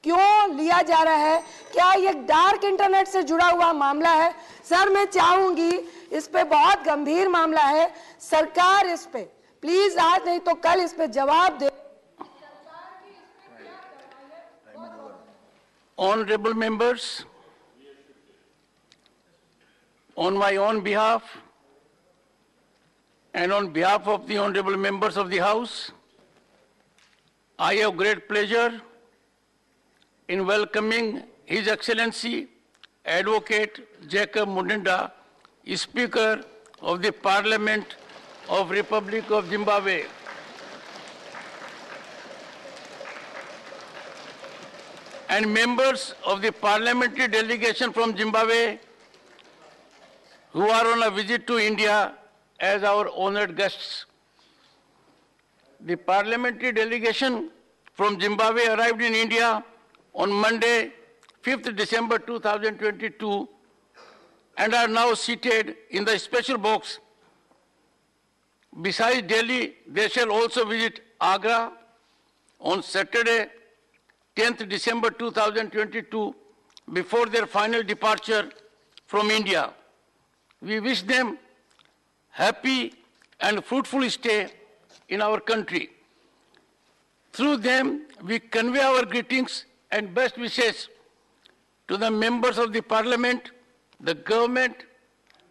S7: क्यों लिया जा रहा है? क्या ये डार्क इंटरनेट से जुड़ा हुआ मामला है? सर, मैं चाहूंगी, इस पे बहुत गंभीर मामला है, सरकार इस पे प्लीज आज नहीं तो कल इस पे जवाब दे।
S2: Honorable members, on my own behalf and on behalf of the honorable members of the House, I have great pleasure in welcoming His Excellency Advocate Jacob Mudinda, Speaker of the Parliament of Republic of Zimbabwe. And members of the parliamentary delegation from Zimbabwe who are on a visit to India as our honored guests. The parliamentary delegation from Zimbabwe arrived in India on Monday, 5th December 2022 and are now seated in the special box. Besides Delhi, they shall also visit Agra on Saturday, 10th December 2022, before their final departure from India. We wish them happy and fruitful stay in our country. Through them, we convey our greetings and best wishes to the members of the Parliament, the government,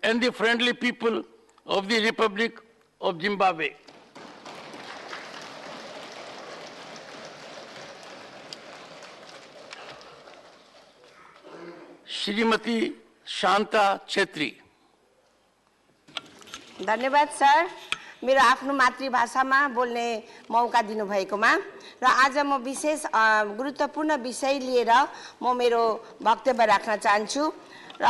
S2: and the friendly people of the Republic of Zimbabwe. Shrimati Shanta Chhetri.
S20: धन्यवाद sir, मेरो आफ्नो मातृभाषामा बोल्ने मौका दिनुभएकोमा। र आज म विशेष गुरुत्वपूर्ण विषय लिएर म मेरो वक्तव्य राख्न चाहन्छु। र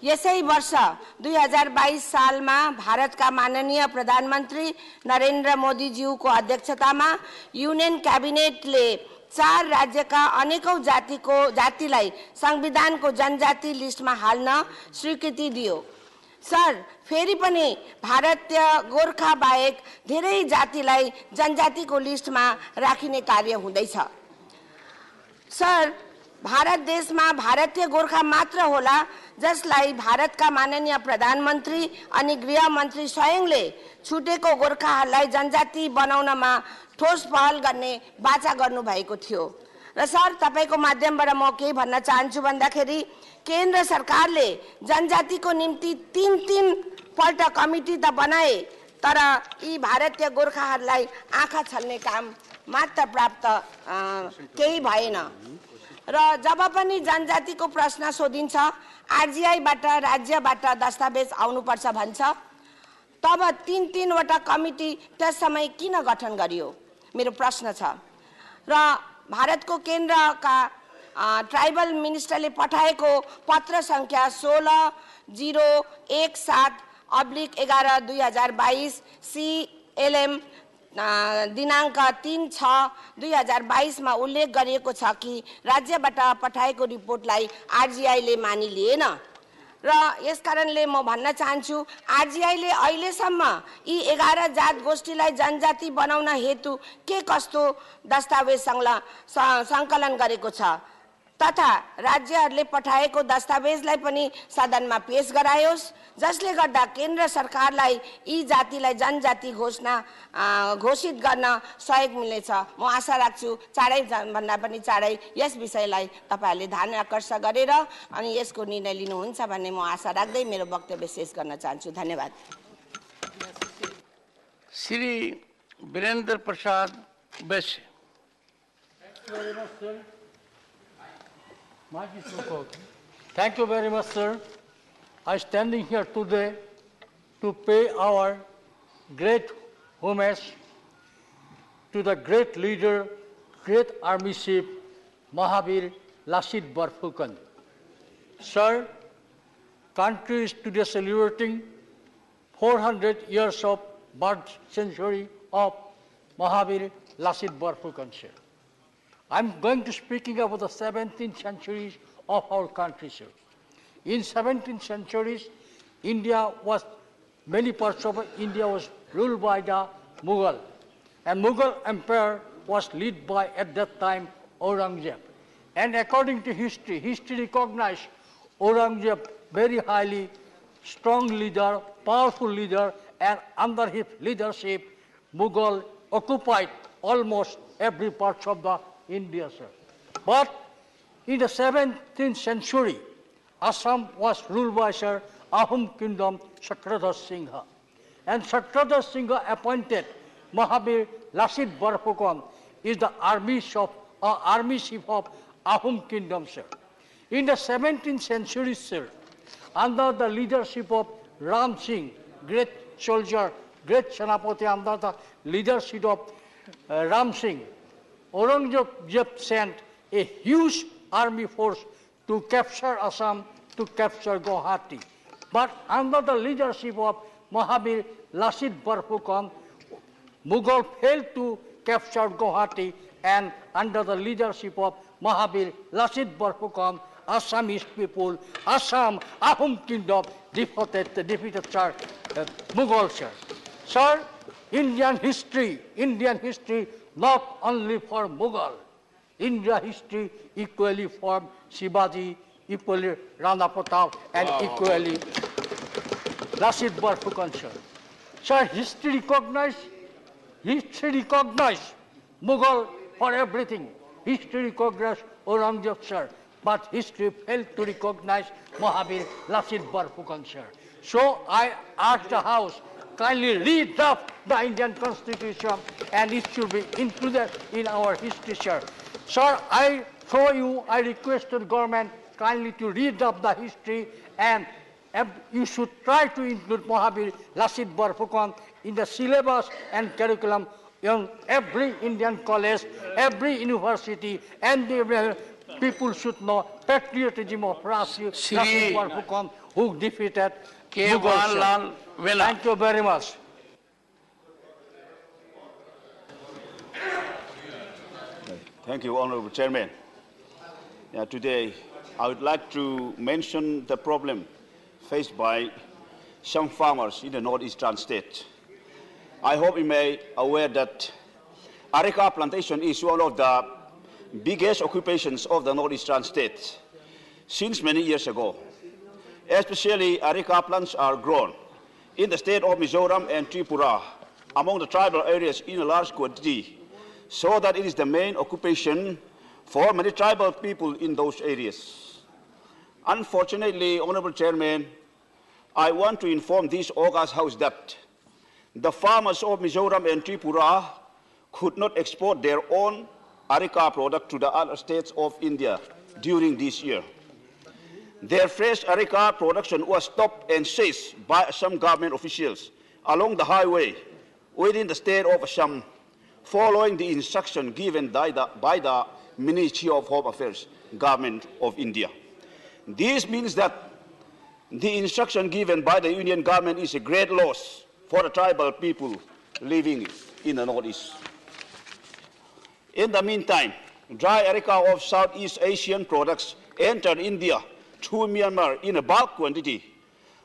S20: यसै वर्ष 2022 सालमा भारतका माननीय प्रधानमन्त्री नरेन्द्र मोदीज्यूको अध्यक्षतामा युनियन क्याबिनेटले 4 राज्यका अनेकौं जातिलाई संविधानको जनजाति लिस्टमा हाल्न स्वीकृति दियो। सर, फेरि पनि भारतीय गोर्खा बाहेक धेरै जातिलाई जनजातिको लिस्टमा राखिने कार्य हुँदैछ। सर, भारत देशमा भारतीय गोर्खा मात्र होला जसलाई भारतका माननीय प्रधानमन्त्री अनि गृहमन्त्री स्वयंले छुटेको गोर्खाहरूलाई जनजाति बनाउनमा ठोस पहल गर्ने बाचा गर्नु भएको थियो। र सर तपाईको माध्यमबाट म के भन्न चाहन्छु भन्दाखेरि केन्द्र सरकारले जनजातिको निम्ति तीन पल्ट कमिटी त बनाए तर यी भारतीय गोर्खाहरूलाई आँखा छल्ने काम मात्र प्राप्त केही भएन। र जब पनि जनजातिको प्रश्न सोधिन्छ आरजीआईबाट राज्यबाट दस्तावेज आउनुपर्छ भन्छ तब तीनवटा कमिटी त्यस समय किन गठन गरियो मेरो प्रश्न छ। र भारतको केन्द्रका ट्राइबल मिनिस्टरले पठाएको पत्र संख्या 16-017/11/2022 CLM दिनांक 3/6/2022 मा उल्लेख गरिएको छ कि राज्यबाट पठाएको रिपोर्टलाई आरजीआईले मानिलिएन। र यसकारणले म भन्न चाहन्छु आरजीआईले अहिलेसम्म यी 11 जात गोष्ठीलाई जनजाति बनाउन हेतु के कस्तो दस्तावेज संकलन गरेको छ तथा राज्यहरूले पठाएको दस्तावेजलाई पनि सदनमा पेश गरायोस् जसले गर्दा केन्द्र सरकारलाई यी जातिलाई जनजाति घोषित गर्न सहयोग मिल्नेछ। म आशा राख्छु चाँडै भन्दा पनि चाँडै यस विषयलाई तपाईहरुले ध्यान आकर्षण गरेर अनि यसको निर्णय लिनुहुन्छ भन्ने म आशा राख्दै मेरो वक्तव्य शेष गर्न चाहन्छु। धन्यवाद।
S2: श्री वीरेंद्र प्रसाद Baishya.
S21: Thank you very much, sir. I am standing here today to pay our great homage to the great leader, great army chief, Mahavir Lasit Borphukan. Sir, country is today celebrating 400 years of birth century of Mahavir Lasit Borphukan, sir. I am going to speaking about the 17th centuries of our country, sir. In 17th centuries, many parts of India was ruled by the Mughal. And Mughal empire was led by, at that time, Aurangzeb. And according to history recognized Aurangzeb very highly, strong leader, powerful leader, and under his leadership, Mughal occupied almost every part of the India, sir. But in the 17th century, Assam was ruled by Sir Ahom Kingdom Sakradhar Singha. And Sakradhar Singha appointed Mahavir Lasit Borphukan is the army chief of Ahom Kingdom, sir. In the 17th century, sir, under the leadership of Ram Singh, great soldier, great Senapati, under the leadership of Ram Singh, Aurangzeb sent a huge army force to capture Assam, to capture Guwahati. But under the leadership of Mahavir Lasit Borphukan, Mughal failed to capture Guwahati, and under the leadership of Mahavir Lasit Borphukan, Assamese people, Assam, Ahom Kingdom defeated Mughal, sir. Sir, Indian history, not only for Mughal, India history equally for Shivaji, equally Rana Pratap, and equally Lasit Borphukan, sir. Sir, history recognized Mughal for everything. History recognized Aurangzeb, sir. But history failed to recognize Mahavir Lasit Borphukan, sir. So I ask the House, kindly redraft the Indian Constitution and it should be included in our history, sir. Sir, I request to the government kindly to redraft the history and you should try to include Mahavir Lasit Borphukan in the syllabus and curriculum in every Indian college, every university, and the people should know patriotism of Lasit Borphukan who defeated Mughal. Thank you very much.
S22: Thank you, Honorable Chairman. Today, I would like to mention the problem faced by some farmers in the northeastern state. I hope you may be aware that Areca plantation is one of the biggest occupations of the northeastern states since many years ago. Especially areca plants are grown in the state of Mizoram and Tripura among the tribal areas in a large quantity, so that it is the main occupation for many tribal people in those areas. Unfortunately, Honorable Chairman, I want to inform this August House that the farmers of Mizoram and Tripura could not export their own areca product to the other states of India during this year. Their fresh areca production was stopped and seized by some government officials along the highway within the state of Assam, following the instruction given by the Ministry of Home Affairs, Government of India. This means that the instruction given by the Union government is a great loss for the tribal people living in the Northeast. In the meantime, dry areca of Southeast Asian products entered India through Myanmar in a bulk quantity,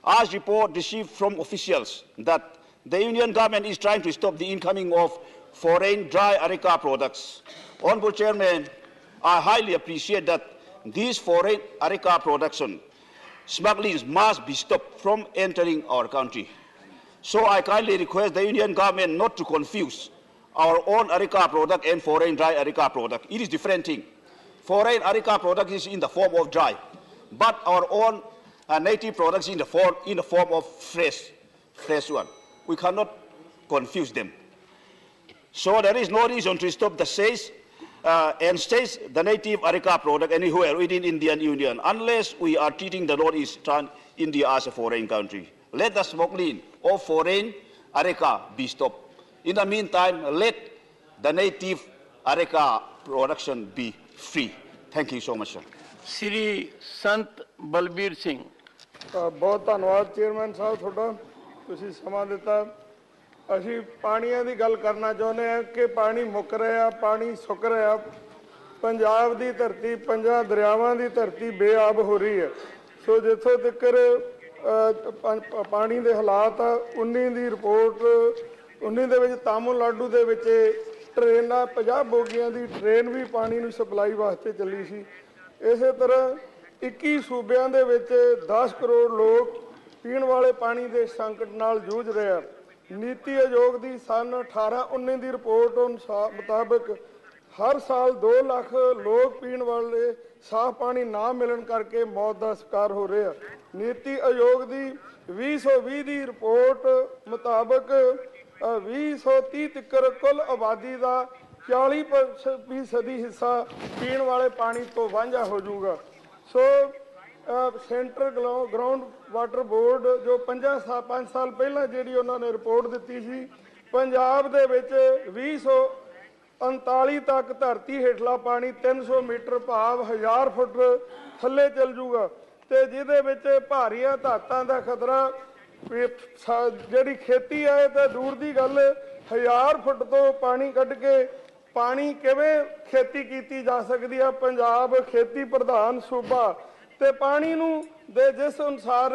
S22: as report received from officials that the Union government is trying to stop the incoming of foreign dry areca products. Honorable Chairman, I highly appreciate that these foreign areca production smugglings must be stopped from entering our country. So I kindly request the Union government not to confuse our own areca product and foreign dry areca product. It is different thing. Foreign areca product is in the form of dry, but our own native products in the form of fresh one. We cannot confuse them. So there is no reason to stop the sales and seize the native areca product anywhere within Indian Union unless we are treating the northeastern India as a foreign country. Let the smuggling of foreign areca be stopped. In the meantime, let the native areca production be free. Thank you so much, sir.
S2: Sri Sant Balbir Singh.
S1: बहुत धन्यवाद chairman साहब ਤੁਹਾਡਾ ਤੁਸੀਂ ਸਮਾਂ ਦਿੱਤਾ ਅਸੀਂ ਪਾਣੀਆਂ ਦੀ ਗੱਲ ਕਰਨਾ ਚਾਹੁੰਦੇ ਹਾਂ ਕਿ ਪਾਣੀ ਮੁੱਕ ਰਿਹਾ ਪਾਣੀ ਸੁੱਕ ਰਿਹਾ ਪੰਜਾਬ ਦੀ ਧਰਤੀ ਪੰਜਾਂ ਦਰਿਆਵਾਂ ਦੀ ਧਰਤੀ ਬੇਆਬ ਹੋ ਰਹੀ ਹੈ ਸੋ ਜਿੱਥੋਂ ਤੱਕ ਪਾਣੀ ਦੇ ਹਾਲਾਤ 19 ਦੀ ਰਿਪੋਰਟ 19 ਦੇ ਵਿੱਚ ਤਾਮਿਲਨਾਡੂ ਦੇ ਵਿੱਚ ਟ੍ਰੇਨਾਂ 50 ਬੋਗੀਆਂ ਦੀ ਟ੍ਰੇਨ ਵੀ ਪਾਣੀ ਨੂੰ ਸਪਲਾਈ ਵਾਸਤੇ ਚੱਲੀ ਸੀ ਇਸੇ ਤਰ੍ਹਾਂ 21 ਸੂਬਿਆਂ ਦੇ ਵਿੱਚ 10 ਕਰੋੜ ਲੋਕ ਪੀਣ ਵਾਲੇ ਪਾਣੀ ਦੇ ਸੰਕਟ ਨਾਲ ਜੂਝ ਰਹੇ ਹਨ ਨੀਤੀ ਆਯੋਗ ਦੀ ਸਨ 18-19 ਦੀ ਰਿਪੋਰਟ ਮੁਤਾਬਕ ਹਰ ਸਾਲ 2 ਲੱਖ ਲੋਕ ਪੀਣ ਵਾਲੇ ਸਾਫ਼ ਪਾਣੀ ਨਾ ਮਿਲਣ ਕਰਕੇ ਮੌਤ ਦਾ ਸ਼ਿਕਾਰ ਹੋ ਰਹੇ ਹਨ ਨੀਤੀ ਆਯੋਗ ਦੀ 2020 ਦੀ ਰਿਪੋਰਟ ਮੁਤਾਬਕ 2030 ਤੱਕ ਕੁੱਲ ਆਬਾਦੀ ਦਾ 40% ਹਿੱਸਾ ਪੀਣ ਵਾਲੇ ਪਾਣੀ ਤੋਂ ਵਾਂਝਾ ਹੋ ਜਾਊਗਾ ਸੋ ਸੈਂਟਰਲ ਗਰਾਊਂਡ ਵਾਟਰ ਬੋਰਡ ਜੋ 5 ਸਾਲ ਪਹਿਲਾਂ ਜਿਹੜੀ ਉਹਨਾਂ ਨੇ ਰਿਪੋਰਟ ਦਿੱਤੀ ਸੀ ਪੰਜਾਬ ਦੇ ਵਿੱਚ 2039 ਤੱਕ ਧਰਤੀ ਹੇਠਲਾ ਪਾਣੀ 300 ਮੀਟਰ ਭਾਵ 1000 ਫੁੱਟ ਥੱਲੇ ਚੱਲ ਜਾਊਗਾ ਤੇ ਜਿਹਦੇ ਵਿੱਚ ਭਾਰੀਆਂ ਧਾਤਾਂ ਦਾ ਖਤਰਾ ਜਿਹੜੀ ਖੇਤੀ ਹੈ ਤਾਂ ਦੂਰ ਦੀ ਗੱਲ 1000 ਫੁੱਟ ਤੋਂ ਪਾਣੀ ਕੱਢ ਕੇ ਪਾਣੀ ਕਿਵੇਂ ਖੇਤੀ ਕੀਤੀ ਜਾ ਸਕਦੀ ਹੈ ਪੰਜਾਬ ਖੇਤੀ ਪ੍ਰਧਾਨ ਸੂਬਾ ਤੇ ਪਾਣੀ ਨੂੰ ਦੇ ਜਿਸ ਅਨੁਸਾਰ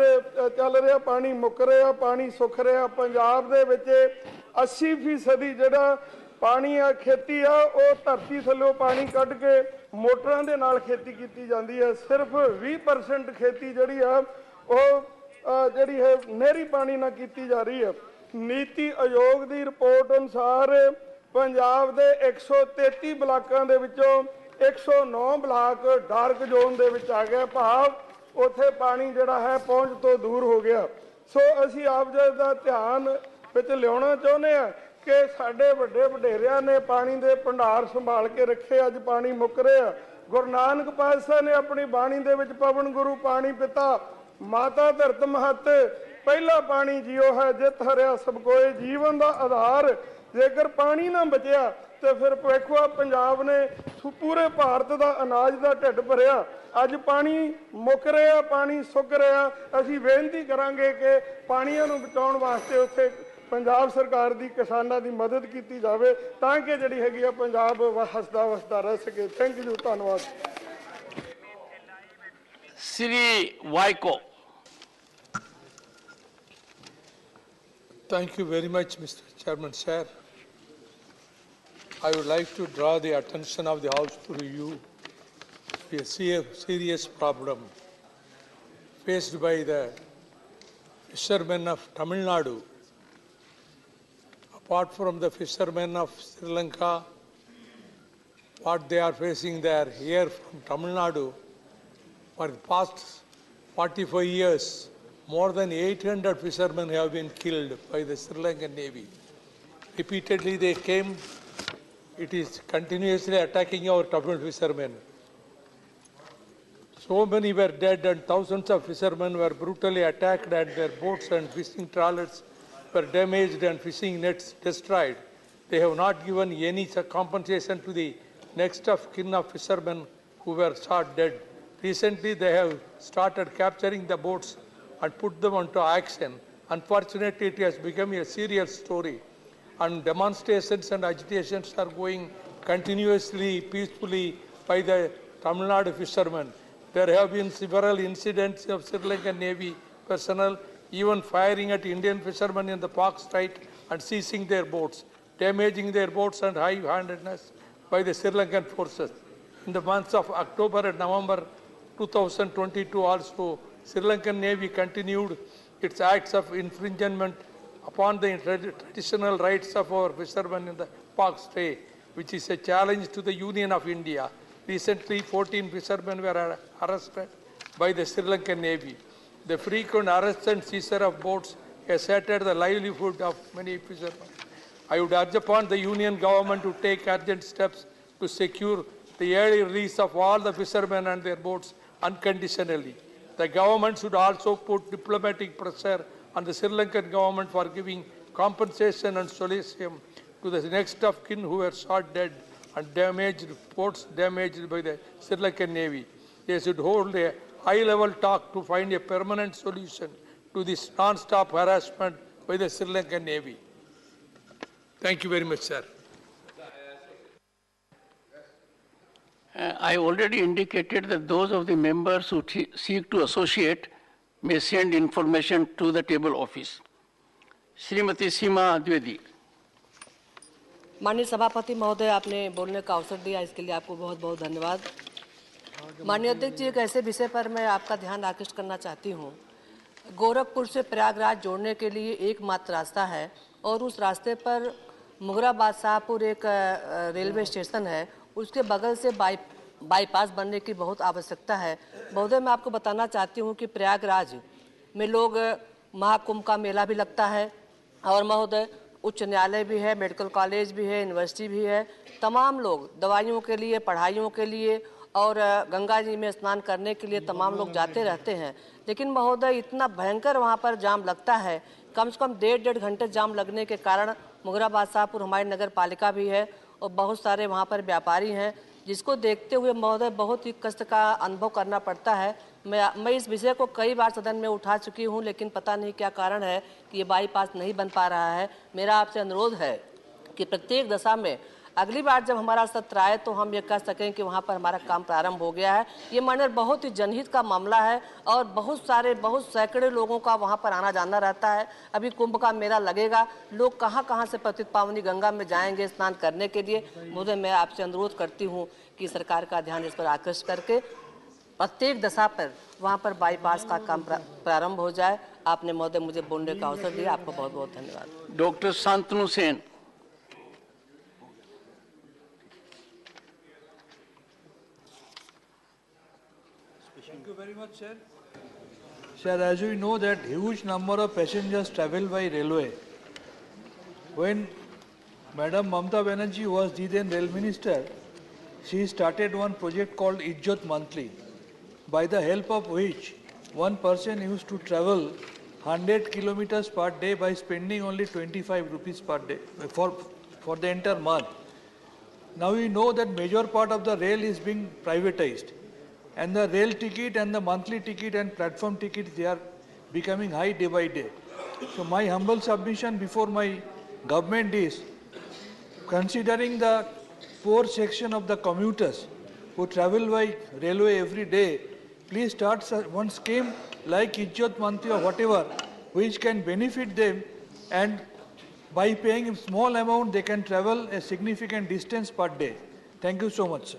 S1: ਚੱਲ ਰਿਹਾ ਪਾਣੀ ਮੁੱਕ ਰਿਹਾ ਪਾਣੀ ਸੁੱਕ ਰਿਹਾ ਪੰਜਾਬ ਦੇ ਵਿੱਚ 80% ਜਿਹੜਾ ਪਾਣੀ ਆ ਖੇਤੀ ਆ ਉਹ ਧਰਤੀ ਥੱਲੋਂ ਪਾਣੀ ਕੱਢ ਕੇ ਮੋਟਰਾਂ ਦੇ ਨਾਲ ਖੇਤੀ ਕੀਤੀ ਜਾਂਦੀ ਹੈ ਸਿਰਫ 20% ਖੇਤੀ ਜਿਹੜੀ ਆ ਉਹ ਜਿਹੜੀ ਹੈ ਨਹਿਰੀ ਪਾਣੀ ਨਾਲ ਕੀਤੀ ਜਾ ਰਹੀ ਹੈ ਨੀਤੀ ਆਯੋਗ ਦੀ ਰਿਪੋਰਟ ਅਨੁਸਾਰ ਪੰਜਾਬ ਦੇ 133 ਬਲਾਕਾਂ ਦੇ ਵਿੱਚੋਂ 109 ਬਲਾਕ ਡਾਰਕ ਜ਼ੋਨ ਦੇ ਵਿੱਚ ਆ ਗਿਆ ਭਾਵ ਉੱਥੇ ਪਾਣੀ ਜਿਹੜਾ ਹੈ ਪਹੁੰਚ ਤੋਂ ਦੂਰ ਹੋ ਗਿਆ ਸੋ ਅਸੀਂ ਆਪ ਜੀ ਦਾ ਧਿਆਨ ਵਿੱਚ ਲਿਆਉਣਾ ਚਾਹੁੰਦੇ ਹਾਂ ਕਿ ਸਾਡੇ ਵੱਡੇ ਵਡੇਰਿਆਂ ਨੇ ਪਾਣੀ ਦੇ ਭੰਡਾਰ ਸੰਭਾਲ ਕੇ ਰੱਖੇ ਅੱਜ ਪਾਣੀ ਮੁੱਕ ਰਿਹਾ ਗੁਰੂ ਨਾਨਕ ਪਾਤਸ਼ਾਹ ਨੇ ਆਪਣੀ ਬਾਣੀ ਦੇ ਵਿੱਚ ਪਵਨ ਗੁਰੂ ਪਾਣੀ ਪਿਤਾ ਮਾਤਾ ਧਰਤ ਮਹੱਤ ਪਹਿਲਾ ਪਾਣੀ ਜੀਓ ਹੈ ਜਿਤ ਹਰਿਆ ਸਭ ਕੋਏ ਜੀਵਨ ਦਾ ਆਧਾਰ ਜੇਕਰ ਪਾਣੀ ਨਾ ਬਚਿਆ ਤੇ ਫਿਰ ਵੇਖੋ ਪੰਜਾਬ ਨੇ ਪੂਰੇ ਭਾਰਤ ਦਾ ਅਨਾਜ ਦਾ ਢਿੱਡ ਭਰਿਆ ਅੱਜ ਪਾਣੀ ਮੁੱਕ ਰਿਹਾ ਪਾਣੀ ਸੁੱਕ ਰਿਹਾ ਅਸੀਂ ਬੇਨਤੀ ਕਰਾਂਗੇ ਕਿ ਪਾਣੀਆਂ ਨੂੰ ਬਚਾਉਣ ਵਾਸਤੇ ਉੱਥੇ ਪੰਜਾਬ ਸਰਕਾਰ ਦੀ ਕਿਸਾਨਾਂ ਦੀ ਮਦਦ ਕੀਤੀ ਜਾਵੇ ਤਾਂ ਕਿ ਜਿਹੜੀ ਹੈਗੀ ਆ ਪੰਜਾਬ ਹੱਸਦਾ ਵਸਦਾ ਰਹਿ ਸਕੇ ਥੈਂਕ ਯੂ ਧੰਨਵਾਦ
S2: ਸ੍ਰੀ Vaiko
S11: Thank you very much, Mr. Chairman, sir.
S3: I would like to draw the attention of the House to you to a serious problem faced by the fishermen of Tamil Nadu. Apart from the fishermen of Sri Lanka, what they are facing there here from Tamil Nadu, for the past 45 years, more than 800 fishermen have been killed by the Sri Lankan Navy. Repeatedly they came, it is continuously attacking our Tamil fishermen. So many were dead and thousands of fishermen were brutally attacked and their boats and fishing trawlers were damaged and fishing nets destroyed. They have not given any compensation to the next of kin of fishermen who were shot dead. Recently they have started capturing the boats and put them onto auction. Unfortunately, it has become a serious story and demonstrations and agitations are going continuously, peacefully by the Tamil Nadu fishermen. There have been several incidents of Sri Lankan Navy personnel even firing at Indian fishermen in the Pak Strait and seizing their boats, damaging their boats and high-handedness by the Sri Lankan forces. In the months of October and November 2022 also, Sri Lankan Navy continued its acts of infringement upon the traditional rights of our fishermen in the Pak Strait, which is a challenge to the Union of India. Recently, 14 fishermen were arrested by the Sri Lankan Navy. The frequent arrests and seizure of boats has shattered the livelihood of many fishermen. I would urge upon the Union government to take urgent steps to secure the early release of all the fishermen and their boats unconditionally. The government should also put diplomatic pressure on the Sri Lankan government for giving compensation and solace to the next of kin who were shot dead and damaged, boats damaged by the Sri Lankan Navy. They should hold a high-level talk to find a permanent solution to this non-stop harassment by the Sri Lankan Navy. Thank you very much, sir.
S2: I already indicated that those of the members who seek to associate may send information to the table office. Srimati Seema Dwivedi.
S4: माननीय सभापति महोदय, आपने बोलने का अवसर दिया, इसके लिए आपको बहुत बहुत धन्यवाद। माननीय अध्यक्ष जी, एक ऐसे विषय पर मैं आपका ध्यान आकृष्ट करना चाहती हूँ। गोरखपुर से प्रयागराज जोड़ने के लिए एकमात्र रास्ता है और उस रास्ते पर मुगराबाद शाहपुर एक रेलवे स्टेशन है, उसके बगल से बाईपास बनने की बहुत आवश्यकता है। महोदय, मैं आपको बताना चाहती हूँ कि प्रयागराज में लोग महाकुंभ का मेला भी लगता है और महोदय उच्च न्यायालय भी है, मेडिकल कॉलेज भी है, यूनिवर्सिटी भी है। तमाम लोग दवाइयों के लिए, पढ़ाइयों के लिए और गंगा जी में स्नान करने के लिए तमाम लोग जाते रहते हैं। लेकिन महोदय इतना भयंकर वहाँ पर जाम लगता है, कम से कम डेढ़ घंटे जाम लगने के कारण मुगराबाद शाहपुर हमारी नगर पालिका भी है और बहुत सारे वहाँ पर व्यापारी हैं, जिसको देखते हुए महोदय बहुत ही कष्ट का अनुभव करना पड़ता है। मैं इस विषय को कई बार सदन में उठा चुकी हूँ, लेकिन पता नहीं क्या कारण है कि ये बाईपास नहीं बन पा रहा है। मेरा आपसे अनुरोध है कि प्रत्येक दशा में अगली बार जब हमारा सत्र आए तो हम ये कह सकें कि वहाँ पर हमारा काम प्रारंभ हो गया है। ये माननीय बहुत ही जनहित का मामला है और बहुत सैकड़े लोगों का वहाँ पर आना जाना रहता है। अभी कुंभ का मेला लगेगा, लोग कहाँ से पतित पावनी गंगा में जाएंगे स्नान करने के लिए। मुझे मैं आपसे अनुरोध करती हूँ कि सरकार का ध्यान इस पर आकृष्ट करके प्रत्येक दशा पर वहाँ पर बाईपास का काम प्रारंभ हो जाए। आपने महोदय मुझे बोलने का अवसर दिया, आपको बहुत बहुत धन्यवाद।
S2: Doctor Shantanu Sen.
S23: Thank you very much, sir. Sir, as we know that huge number of passengers travel by railway. When Madam Mamata Banerjee was the then rail minister, she started one project called Ijjat Monthly, by the help of which one person used to travel 100 kilometers per day by spending only 25 rupees per day for the entire month. Now we know that major part of the rail is being privatized, and the rail ticket and the monthly ticket and platform tickets, they are becoming high day by day. So my humble submission before my government is, considering the poor section of the commuters who travel by railway every day, please start one scheme like Ijjat Monthly or whatever, which can benefit them and By paying a small amount, they can travel a significant distance per day. Thank you so much, sir.